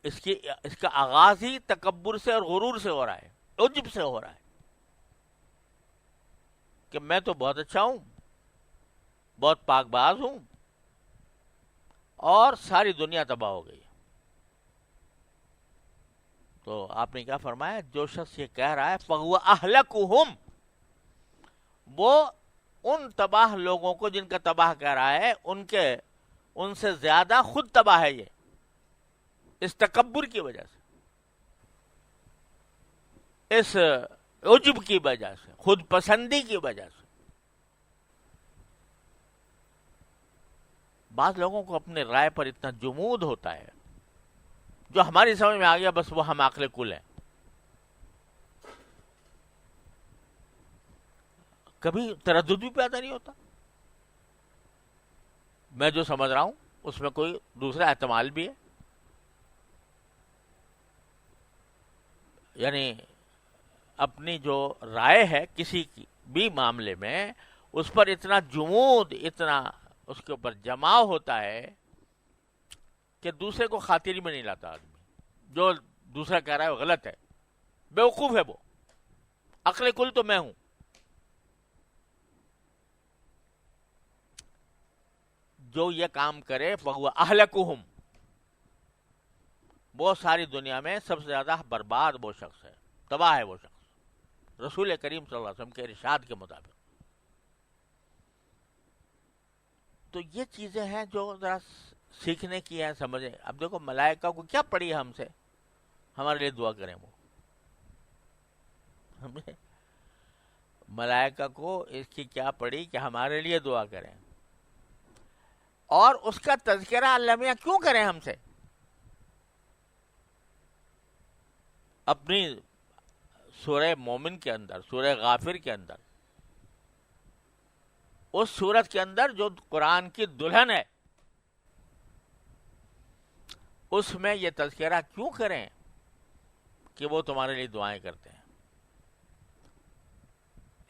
اس کا آغاز ہی تکبر سے اور غرور سے ہو رہا ہے، عجب سے ہو رہا ہے کہ میں تو بہت اچھا ہوں، بہت پاک باز ہوں، اور ساری دنیا تباہ ہو گئی. تو آپ نے کیا فرمایا؟ جو شخص یہ کہہ رہا ہے فَهُوَ أَهْلَكُهُمْ، وہ ان تباہ لوگوں کو جن کا تباہ کہہ رہا ہے ان سے زیادہ خود تباہ ہے. یہ اس تکبر کی وجہ سے، اس عجب کی وجہ سے، خود پسندی کی وجہ سے. بعض لوگوں کو اپنے رائے پر اتنا جمود ہوتا ہے، جو ہماری سمجھ میں آ گیا بس وہ ہم عاقل کل ہیں. کبھی تردد بھی پیدا نہیں ہوتا، میں جو سمجھ رہا ہوں اس میں کوئی دوسرا احتمال بھی ہے. یعنی اپنی جو رائے ہے کسی کی بھی معاملے میں، اس پر اتنا جمود، اتنا اس کے اوپر جماؤ ہوتا ہے کہ دوسرے کو خاطر میں نہیں لاتا آدمی. جو دوسرا کہہ رہا ہے وہ غلط ہے، بیوقوف ہے وہ، عقل کل تو میں ہوں. جو یہ کام کرے فہو اہلکہم، وہ ساری دنیا میں سب سے زیادہ برباد وہ شخص ہے، تباہ ہے وہ شخص، رسول کریم صلی اللہ علیہ وسلم کے ارشاد کے مطابق. تو یہ چیزیں ہیں جو ذرا سیکھنے کی ہیں، سمجھیں. اب دیکھو ملائکہ کو کیا پڑی ہے ہم سے ہمارے لیے دعا کریں، وہ ہمیں ملائکہ کو اس کی کیا پڑی کہ ہمارے لیے دعا کریں، اور اس کا تذکرہ اللہ میاں کیوں کریں ہم سے؟ اپنی سورہ مومن کے اندر، سورہ غافر کے اندر، اس سورت کے اندر جو قرآن کی دلہن ہے، اس میں یہ تذکرہ کیوں کریں کہ وہ تمہارے لیے دعائیں کرتے ہیں؟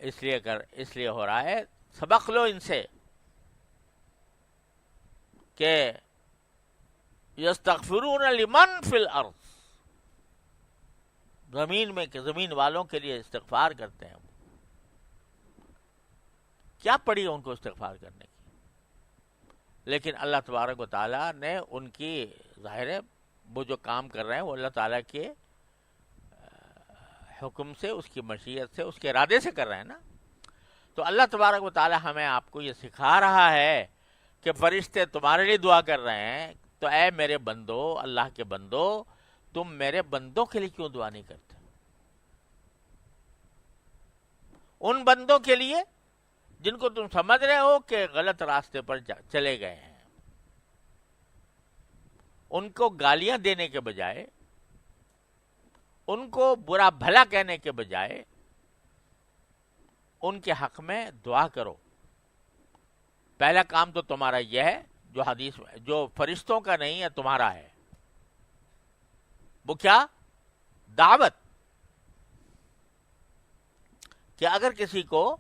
اس لیے ہو رہا ہے سبق لو ان سے کہ یستغفرون لمن فی الارض، زمین میں زمین والوں کے لیے استغفار کرتے ہیں. کیا پڑی ان کو استغفار کرنے کی؟ لیکن اللہ تبارک و تعالیٰ نے ان کی، ظاہر ہے وہ جو کام کر رہے ہیں وہ اللہ تعالیٰ کے حکم سے، اس کی مشیت سے، اس کے ارادے سے کر رہے ہیں نا. تو اللہ تبارک و تعالیٰ ہمیں آپ کو یہ سکھا رہا ہے کہ فرشتے تمہارے لیے دعا کر رہے ہیں، تو اے میرے بندو، اللہ کے بندو، تم میرے بندوں کے لیے کیوں دعا نہیں کرتے؟ ان بندوں کے لیے جن کو تم سمجھ رہے ہو کہ غلط راستے پر چلے گئے ہیں، ان کو گالیاں دینے کے بجائے، ان کو برا بھلا کہنے کے بجائے، ان کے حق میں دعا کرو. پہلا کام تو تمہارا یہ ہے جو حدیث میں، جو فرشتوں کا نہیں ہے، تمہارا ہے. وہ کیا؟ دعوت. کہ اگر کسی کو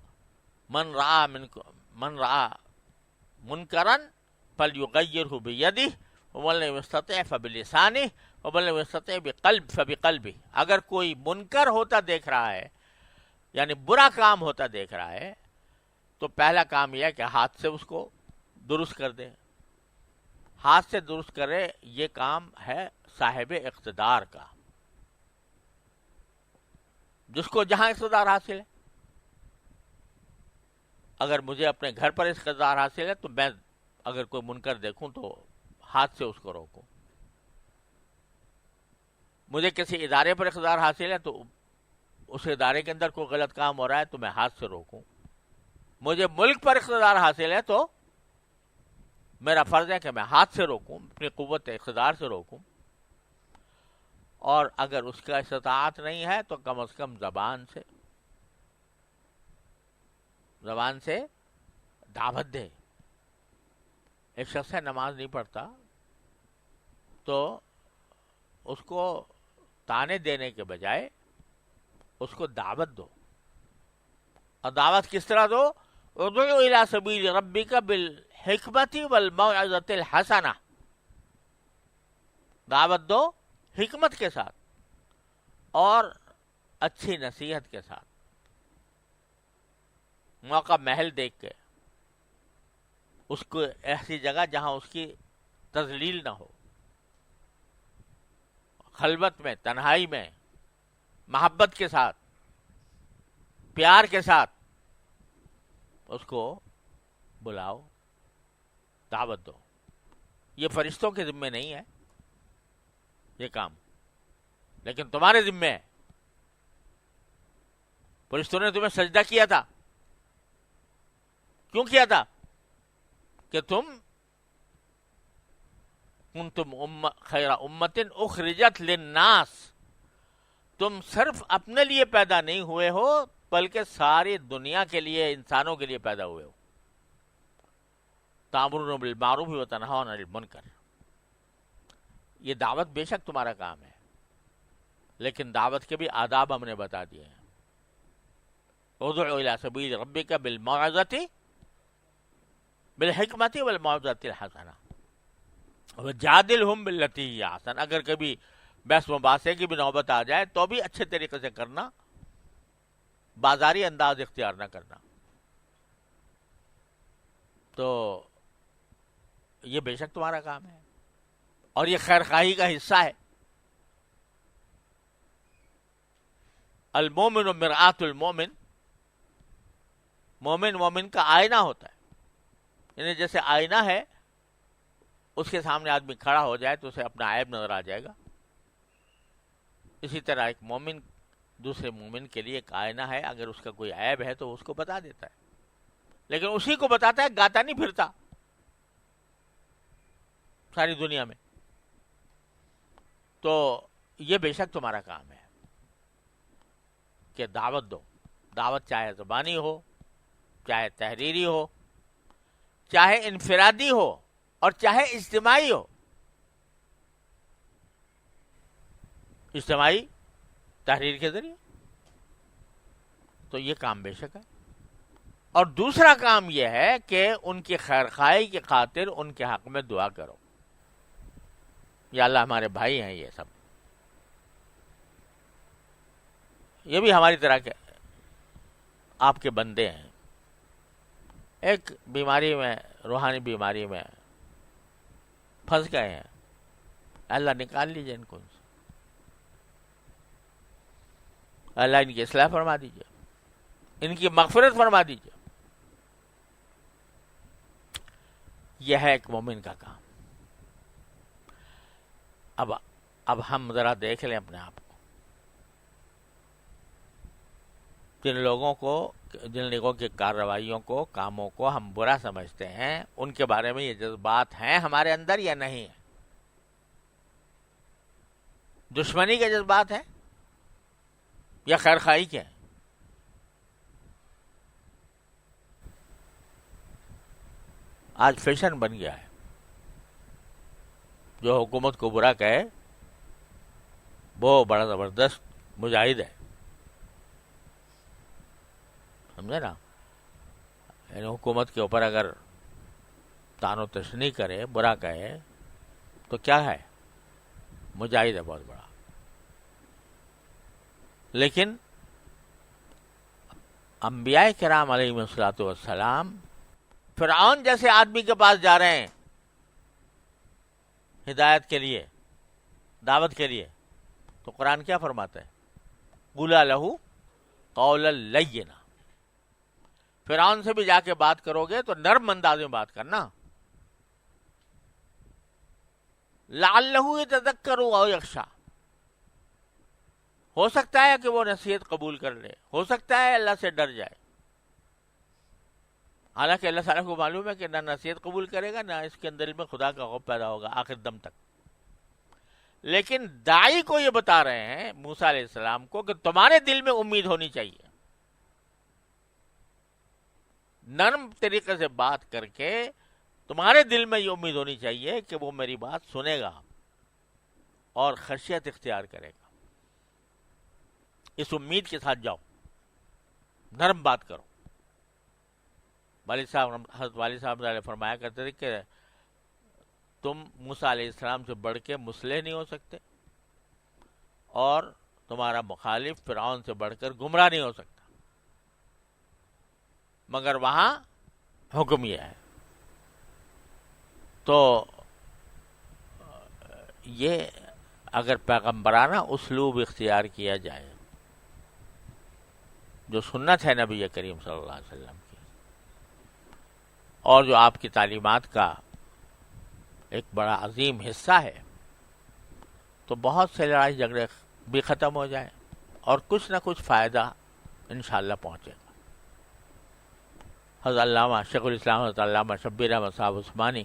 من رعا منکرن فلیغیرہ بیدہ ومن لم یستطع فبلسانہ ومن لم یستطع فبقلبہ. اگر کوئی منکر ہوتا دیکھ رہا ہے، یعنی برا کام ہوتا دیکھ رہا ہے، تو پہلا کام یہ ہے کہ ہاتھ سے اس کو درست کر دے. ہاتھ سے درست کرے، یہ کام ہے صاحب اقتدار کا، جس کو جہاں اقتدار حاصل ہے. اگر مجھے اپنے گھر پر اقتدار حاصل ہے تو میں اگر کوئی منکر دیکھوں تو ہاتھ سے اس کو روکوں. مجھے کسی ادارے پر اقتدار حاصل ہے تو اس ادارے کے اندر کوئی غلط کام ہو رہا ہے تو میں ہاتھ سے روکوں. مجھے ملک پر اقتدار حاصل ہے تو میرا فرض ہے کہ میں ہاتھ سے روکوں، اپنی قوت اقتدار سے روکوں. اور اگر اس کا استطاعت نہیں ہے تو کم از کم زبان سے دعوت دے. ایک شخص ہے نماز نہیں پڑھتا، تو اس کو تانے دینے کے بجائے اس کو دعوت دو. اور دعوت کس طرح دو؟ ادعو الی سبیل ربک بالحکمت والموعظۃ الحسنہ. دعوت دو حکمت کے ساتھ اور اچھی نصیحت کے ساتھ. موقع محل دیکھ کے، اس کو ایسی جگہ جہاں اس کی تذلیل نہ ہو، خلوت میں، تنہائی میں، محبت کے ساتھ، پیار کے ساتھ اس کو بلاؤ، دعوت دو. یہ فرشتوں کے ذمے نہیں ہے یہ کام، لیکن تمہارے ذمے ہے. فرشتوں نے تمہیں سجدہ کیا تھا، کیوں کیا تھا؟ کہ تم کنتم خیر امت اخرجت للناس، تم صرف اپنے لیے پیدا نہیں ہوئے ہو بلکہ ساری دنیا کے لیے، انسانوں کے لیے پیدا ہوئے ہو. تأمرون بالمعروف وتنہون عن المنکر. یہ دعوت بے شک تمہارا کام ہے، لیکن دعوت کے بھی آداب ہم نے بتا دیے ہیں. ادع الی سبیل ربک بالموعظۃ بالحکمت والموعظۃ الحسنہ وجادلہم باللتی ہی احسن. اگر کبھی بحث مباحثے کی بھی نوبت آ جائے تو بھی اچھے طریقے سے کرنا، بازاری انداز اختیار نہ کرنا. تو یہ بے شک تمہارا کام ہے اور یہ خیر خواہی کا حصہ ہے. المومن مرآت المومن، مومن مومن کا آئینہ ہوتا ہے. یعنی جیسے آئینہ ہے، اس کے سامنے آدمی کھڑا ہو جائے تو اسے اپنا عیب نظر آ جائے گا. اسی طرح ایک مومن دوسرے مومن کے لیے ایک آئینہ ہے. اگر اس کا کوئی عیب ہے تو اس کو بتا دیتا ہے، لیکن اسی کو بتاتا ہے، گاتا نہیں پھرتا ساری دنیا میں. تو یہ بے شک تمہارا کام ہے کہ دعوت دو. دعوت چاہے زبانی ہو، چاہے تحریری ہو، چاہے انفرادی ہو اور چاہے اجتماعی ہو. اجتماعی تحریر کے ذریعے تو یہ کام بے شک ہے. اور دوسرا کام یہ ہے کہ ان کی خیر خواہی کی خاطر ان کے حق میں دعا کرو. یا اللہ ہمارے بھائی ہیں یہ سب، یہ بھی ہماری طرح کے آپ کے بندے ہیں. ایک بیماری میں، روحانی بیماری میں پھنس گئے ہیں، اللہ نکال لیجیے ان کو، اللہ ان کی اصلاح فرما دیجیے، ان کی مغفرت فرما دیجیے. یہ ہے ایک مومن کا کام. اب ہم ذرا دیکھ لیں اپنے آپ کو. جن لوگوں کی کارروائیوں کو، کاموں کو ہم برا سمجھتے ہیں، ان کے بارے میں یہ جذبات ہیں ہمارے اندر یا نہیں ہیں؟ دشمنی کے جذبات ہیں یا خیر خواہی کے ہیں؟ آج فیشن بن گیا ہے، جو حکومت کو برا کہے وہ بڑا زبردست مجاہد ہے. سمجھے نا؟ یعنی حکومت کے اوپر اگر طعن و تشنیع کرے، برا کہے، تو کیا ہے؟ مجاہد ہے بہت بڑا. لیکن انبیاء کرام علیہم الصلوۃ والسلام فرعون جیسے آدمی کے پاس جا رہے ہیں ہدایت کے لیے، دعوت کے لیے، تو قرآن کیا فرماتا ہے؟ قولا لہ قولا لینا. فرعون سے بھی جا کے بات کرو گے تو نرم انداز میں بات کرنا. لعلہ یتذکر او یخشی، ہو سکتا ہے کہ وہ نصیحت قبول کر لے، ہو سکتا ہے اللہ سے ڈر جائے. حالانکہ اللہ تعالیٰ کو معلوم ہے کہ نہ نصیحت قبول کرے گا، نہ اس کے اندر میں خدا کا خوف پیدا ہوگا آخر دم تک. لیکن داعی کو یہ بتا رہے ہیں موسیٰ علیہ السلام کو کہ تمہارے دل میں امید ہونی چاہیے. نرم طریقے سے بات کر کے تمہارے دل میں یہ امید ہونی چاہیے کہ وہ میری بات سنے گا اور خشیت اختیار کرے گا. اس امید کے ساتھ جاؤ، نرم بات کرو. حضرت والد صاحب نے فرمایا کرتے تھے کہ تم موسیٰ علیہ السلام سے بڑھ کے مصلح نہیں ہو سکتے، اور تمہارا مخالف فرعون سے بڑھ کر گمراہ نہیں ہو سکتا. مگر وہاں حکم یہ ہے. تو یہ اگر پیغمبرانہ اسلوب اختیار کیا جائے، جو سنت ہے نبی کریم صلی اللہ علیہ وسلم کی، اور جو آپ کی تعلیمات کا ایک بڑا عظیم حصہ ہے، تو بہت سے لڑائی جھگڑے بھی ختم ہو جائے اور کچھ نہ کچھ فائدہ انشاءاللہ پہنچے گا. حضرت علامہ شیخ الاسلام حضرت علامہ شبیر احمد صاحب عثمانی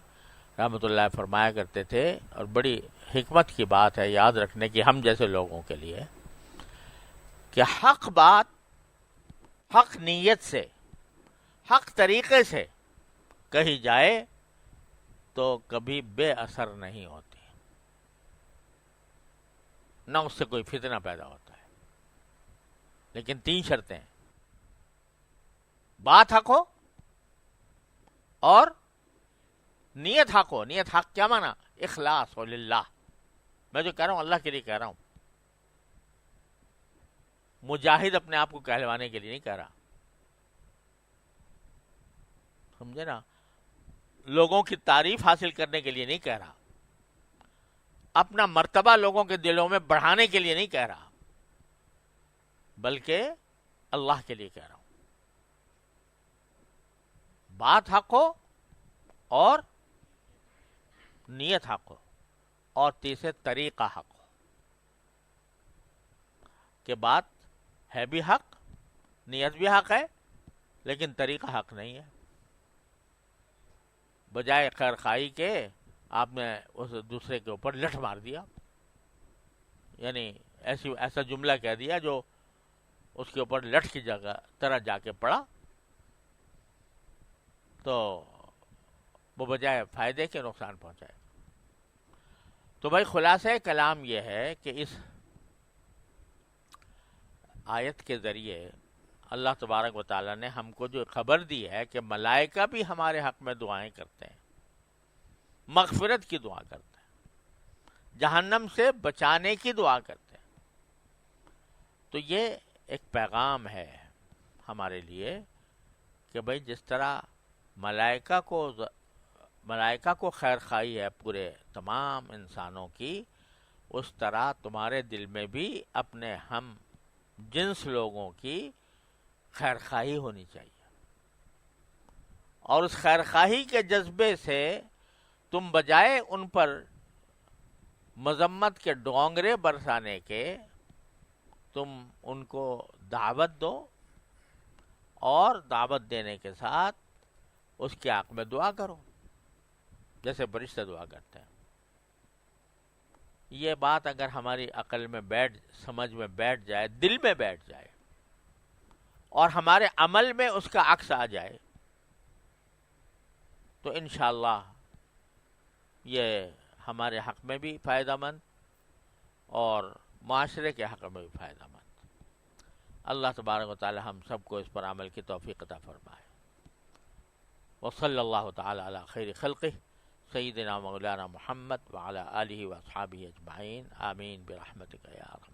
رحمۃ اللہ فرمایا کرتے تھے، اور بڑی حکمت کی بات ہے یاد رکھنے کی ہم جیسے لوگوں کے لیے، کہ حق بات حق نیت سے، حق طریقے سے کہی جائے تو کبھی بے اثر نہیں ہوتی. نہ اس سے کوئی فتنہ پیدا ہوتا ہے. لیکن 3 شرطیں ہیں. بات حق ہو اور نیت حق ہو. نیت حق کیا مانا؟ اخلاص ہو للہ. میں جو کہہ رہا ہوں اللہ کے لیے کہہ رہا ہوں. مجاہد اپنے آپ کو کہلوانے کے لیے نہیں کہہ رہا. سمجھے نا؟ لوگوں کی تعریف حاصل کرنے کے لیے نہیں کہہ رہا. اپنا مرتبہ لوگوں کے دلوں میں بڑھانے کے لیے نہیں کہہ رہا، بلکہ اللہ کے لیے کہہ رہا ہوں. بات حق ہو اور نیت حق ہو، اور تیسرے طریقہ حق ہو کہ بات ہے بھی حق، نیت بھی حق ہے، لیکن طریقہ حق نہیں ہے. بجائے خیر خواہی کے آپ نے اس دوسرے کے اوپر لٹھ مار دیا، یعنی ایسا جملہ کہہ دیا جو اس کے اوپر لٹھ کی جگہ طرح جا کے پڑا، تو وہ بجائے فائدے کے نقصان پہنچائے. تو بھائی خلاصہ کلام یہ ہے کہ اس آیت کے ذریعے اللہ تبارک و تعالیٰ نے ہم کو جو خبر دی ہے کہ ملائکہ بھی ہمارے حق میں دعائیں کرتے ہیں، مغفرت کی دعا کرتے ہیں، جہنم سے بچانے کی دعا کرتے ہیں. تو یہ ایک پیغام ہے ہمارے لیے کہ بھائی جس طرح ملائکہ کو خیر خواہی ہے پورے تمام انسانوں کی، اس طرح تمہارے دل میں بھی اپنے ہم جنس لوگوں کی خیر خواہی ہونی چاہیے. اور اس خیر خواہی کے جذبے سے تم بجائے ان پر مذمت کے ڈونگرے برسانے کے، تم ان کو دعوت دو، اور دعوت دینے کے ساتھ اس کے حق میں دعا کرو جیسے فرشتے دعا کرتے ہیں. یہ بات اگر ہماری عقل میں سمجھ میں بیٹھ جائے، دل میں بیٹھ جائے، اور ہمارے عمل میں اس کا عکس آ جائے، تو انشاءاللہ یہ ہمارے حق میں بھی فائدہ مند اور معاشرے کے حق میں بھی فائدہ مند. اللہ تبارک و تعالی ہم سب کو اس پر عمل کی توفیق عطا فرمائے. وصلی اللہ تعالی علی خیر خلقہ سیدنا مولانا محمد وعلی آلہ واصحابہ اجمعین. آمین برحمتک یا ارحم